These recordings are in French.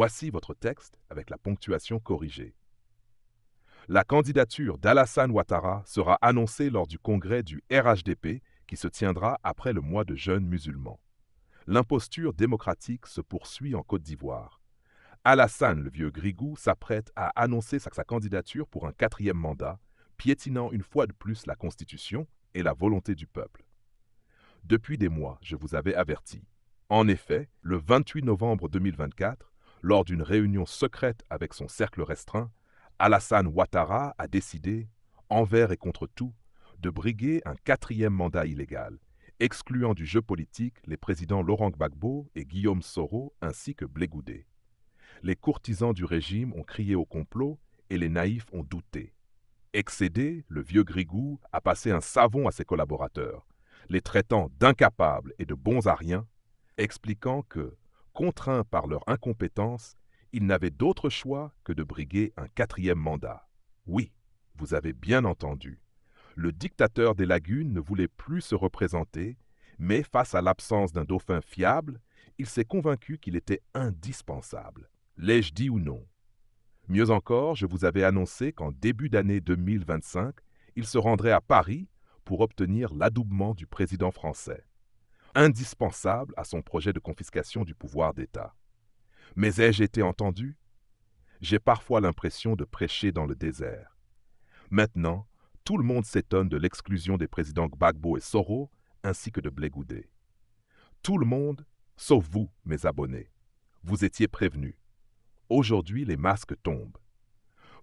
Voici votre texte avec la ponctuation corrigée. La candidature d'Alassane Ouattara sera annoncée lors du congrès du RHDP qui se tiendra après le mois de jeûne musulman. L'imposture démocratique se poursuit en Côte d'Ivoire. Alassane le vieux Grigou s'apprête à annoncer sa candidature pour un 4e mandat, piétinant une fois de plus la Constitution et la volonté du peuple. Depuis des mois, je vous avais averti. En effet, le 28 novembre 2024, lors d'une réunion secrète avec son cercle restreint, Alassane Ouattara a décidé, envers et contre tout, de briguer un 4e mandat illégal, excluant du jeu politique les présidents Laurent Gbagbo et Guillaume Soro ainsi que Blé Goudé. Les courtisans du régime ont crié au complot et les naïfs ont douté. Excédé, le vieux Grigou a passé un savon à ses collaborateurs, les traitant d'incapables et de bons à rien, expliquant que, contraints par leur incompétence, ils n'avaient d'autre choix que de briguer un 4e mandat. Oui, vous avez bien entendu. Le dictateur des lagunes ne voulait plus se représenter, mais face à l'absence d'un dauphin fiable, il s'est convaincu qu'il était indispensable. L'ai-je dit ou non? Mieux encore, je vous avais annoncé qu'en début d'année 2025, il se rendrait à Paris pour obtenir l'adoubement du président français, indispensable à son projet de confiscation du pouvoir d'État. Mais ai-je été entendu? J'ai parfois l'impression de prêcher dans le désert. Maintenant, tout le monde s'étonne de l'exclusion des présidents Gbagbo et Soro, ainsi que de Blé Goudé. Tout le monde, sauf vous, mes abonnés. Vous étiez prévenus. Aujourd'hui, les masques tombent.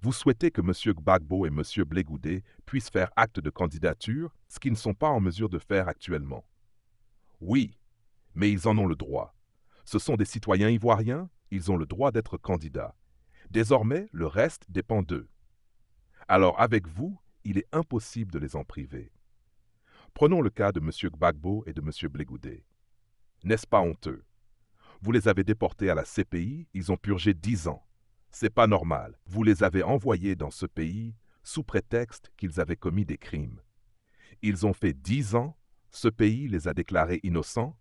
Vous souhaitez que M. Gbagbo et M. Blé Goudé puissent faire acte de candidature, ce qu'ils ne sont pas en mesure de faire actuellement. Oui, mais ils en ont le droit. Ce sont des citoyens ivoiriens, ils ont le droit d'être candidats. Désormais, le reste dépend d'eux. Alors avec vous, il est impossible de les en priver. Prenons le cas de M. Gbagbo et de M. Blé Goudé. N'est-ce pas honteux? Vous les avez déportés à la CPI, ils ont purgé 10 ans. C'est pas normal. Vous les avez envoyés dans ce pays sous prétexte qu'ils avaient commis des crimes. Ils ont fait 10 ans, ce pays les a déclarés innocents,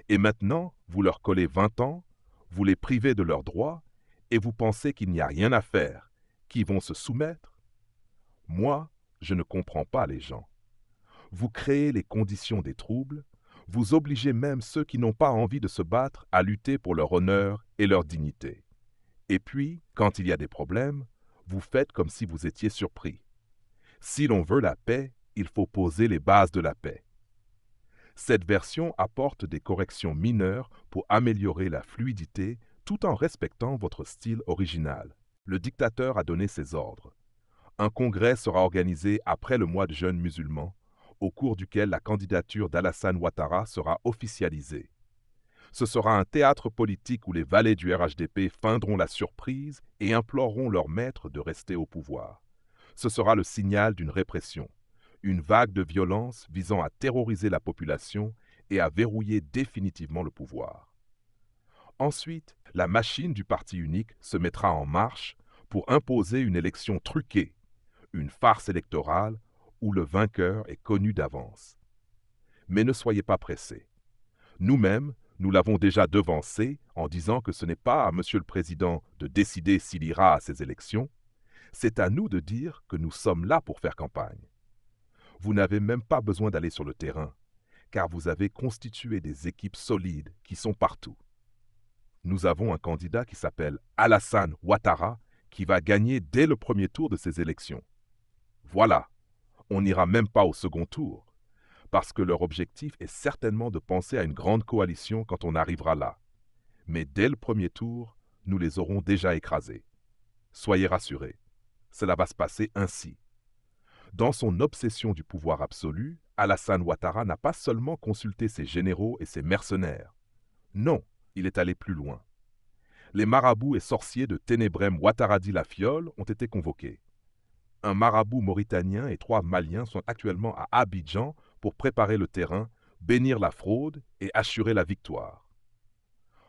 et maintenant vous leur collez 20 ans, vous les privez de leurs droits, et vous pensez qu'il n'y a rien à faire, qu'ils vont se soumettre? Moi, je ne comprends pas les gens. Vous créez les conditions des troubles, vous obligez même ceux qui n'ont pas envie de se battre à lutter pour leur honneur et leur dignité. Et puis, quand il y a des problèmes, vous faites comme si vous étiez surpris. Si l'on veut la paix, il faut poser les bases de la paix. Cette version apporte des corrections mineures pour améliorer la fluidité tout en respectant votre style original. Le dictateur a donné ses ordres. Un congrès sera organisé après le mois de jeûne musulman, au cours duquel la candidature d'Alassane Ouattara sera officialisée. Ce sera un théâtre politique où les valets du RHDP feindront la surprise et imploreront leur maître de rester au pouvoir. Ce sera le signal d'une répression, une vague de violence visant à terroriser la population et à verrouiller définitivement le pouvoir. Ensuite, la machine du parti unique se mettra en marche pour imposer une élection truquée, une farce électorale où le vainqueur est connu d'avance. Mais ne soyez pas pressés. Nous-mêmes, nous l'avons déjà devancé en disant que ce n'est pas à Monsieur le Président de décider s'il ira à ces élections, c'est à nous de dire que nous sommes là pour faire campagne. Vous n'avez même pas besoin d'aller sur le terrain, car vous avez constitué des équipes solides qui sont partout. Nous avons un candidat qui s'appelle Alassane Ouattara, qui va gagner dès le premier tour de ces élections. Voilà, on n'ira même pas au second tour, parce que leur objectif est certainement de penser à une grande coalition quand on arrivera là. Mais dès le premier tour, nous les aurons déjà écrasés. Soyez rassurés, cela va se passer ainsi. Dans son obsession du pouvoir absolu, Alassane Ouattara n'a pas seulement consulté ses généraux et ses mercenaires. Non, il est allé plus loin. Les marabouts et sorciers de Ténébrem Ouattaradi la Fiole ont été convoqués. Un marabout mauritanien et 3 Maliens sont actuellement à Abidjan pour préparer le terrain, bénir la fraude et assurer la victoire.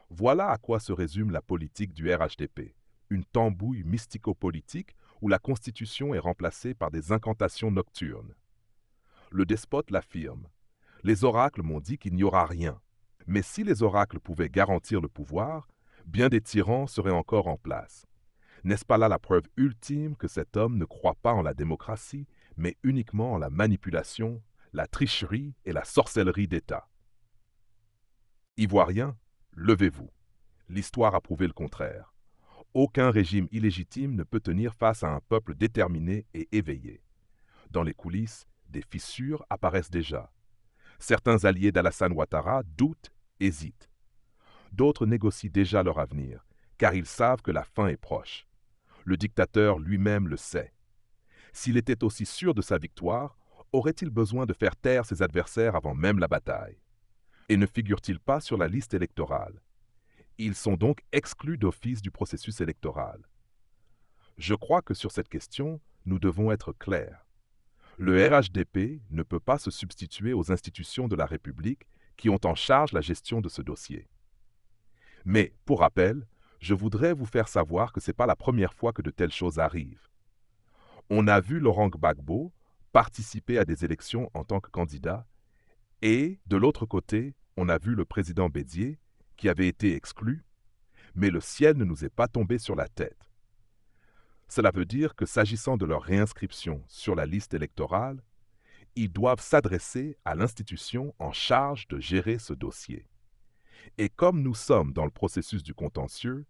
Voilà à quoi se résume la politique du RHDP, une tambouille mystico-politique où la Constitution est remplacée par des incantations nocturnes. Le despote l'affirme. Les oracles m'ont dit qu'il n'y aura rien. Mais si les oracles pouvaient garantir le pouvoir, bien des tyrans seraient encore en place. N'est-ce pas là la preuve ultime que cet homme ne croit pas en la démocratie, mais uniquement en la manipulation, la tricherie et la sorcellerie d'État? Ivoiriens, levez-vous. L'histoire a prouvé le contraire. Aucun régime illégitime ne peut tenir face à un peuple déterminé et éveillé. Dans les coulisses, des fissures apparaissent déjà. Certains alliés d'Alassane Ouattara doutent, hésitent. D'autres négocient déjà leur avenir, car ils savent que la fin est proche. Le dictateur lui-même le sait. S'il était aussi sûr de sa victoire, aurait-il besoin de faire taire ses adversaires avant même la bataille? Et ne figurent-ils pas sur la liste électorale? Ils sont donc exclus d'office du processus électoral. Je crois que sur cette question, nous devons être clairs. Le RHDP ne peut pas se substituer aux institutions de la République qui ont en charge la gestion de ce dossier. Mais, pour rappel, je voudrais vous faire savoir que ce n'est pas la première fois que de telles choses arrivent. On a vu Laurent Gbagbo participer à des élections en tant que candidat et, de l'autre côté, on a vu le président Bédier qui avait été exclu, mais le ciel ne nous est pas tombé sur la tête. Cela veut dire que s'agissant de leur réinscription sur la liste électorale, ils doivent s'adresser à l'institution en charge de gérer ce dossier. Et comme nous sommes dans le processus du contentieux,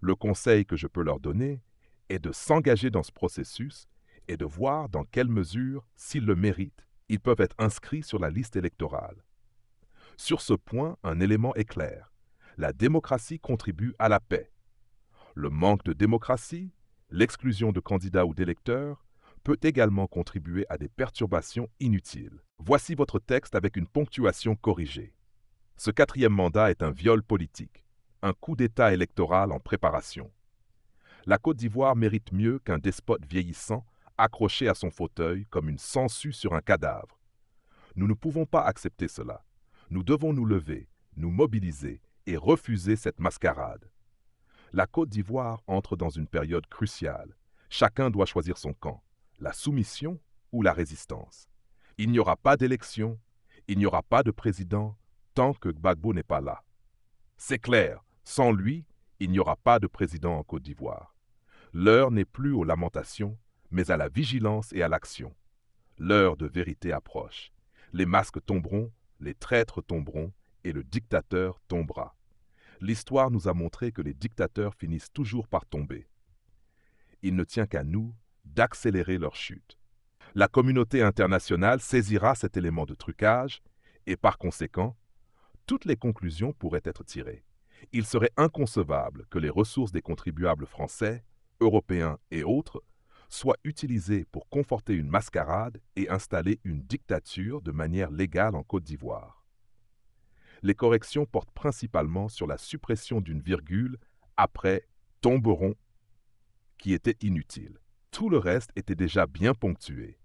le conseil que je peux leur donner est de s'engager dans ce processus et de voir dans quelle mesure, s'ils le méritent, ils peuvent être inscrits sur la liste électorale. Sur ce point, un élément est clair. La démocratie contribue à la paix. Le manque de démocratie, l'exclusion de candidats ou d'électeurs, peut également contribuer à des perturbations inutiles. Voici votre texte avec une ponctuation corrigée. Ce quatrième mandat est un viol politique, un coup d'État électoral en préparation. La Côte d'Ivoire mérite mieux qu'un despote vieillissant accroché à son fauteuil comme une sangsue sur un cadavre. Nous ne pouvons pas accepter cela. Nous devons nous lever, nous mobiliser et refuser cette mascarade. La Côte d'Ivoire entre dans une période cruciale. Chacun doit choisir son camp, la soumission ou la résistance. Il n'y aura pas d'élection, il n'y aura pas de président tant que Gbagbo n'est pas là. C'est clair, sans lui, il n'y aura pas de président en Côte d'Ivoire. L'heure n'est plus aux lamentations, mais à la vigilance et à l'action. L'heure de vérité approche. Les masques tomberont, les traîtres tomberont, et le dictateur tombera. L'histoire nous a montré que les dictateurs finissent toujours par tomber. Il ne tient qu'à nous d'accélérer leur chute. La communauté internationale saisira cet élément de trucage, et par conséquent, toutes les conclusions pourraient être tirées. Il serait inconcevable que les ressources des contribuables français, européens et autres soient utilisées pour conforter une mascarade et installer une dictature de manière légale en Côte d'Ivoire. Les corrections portent principalement sur la suppression d'une virgule après « tomberont » qui était inutile. Tout le reste était déjà bien ponctué.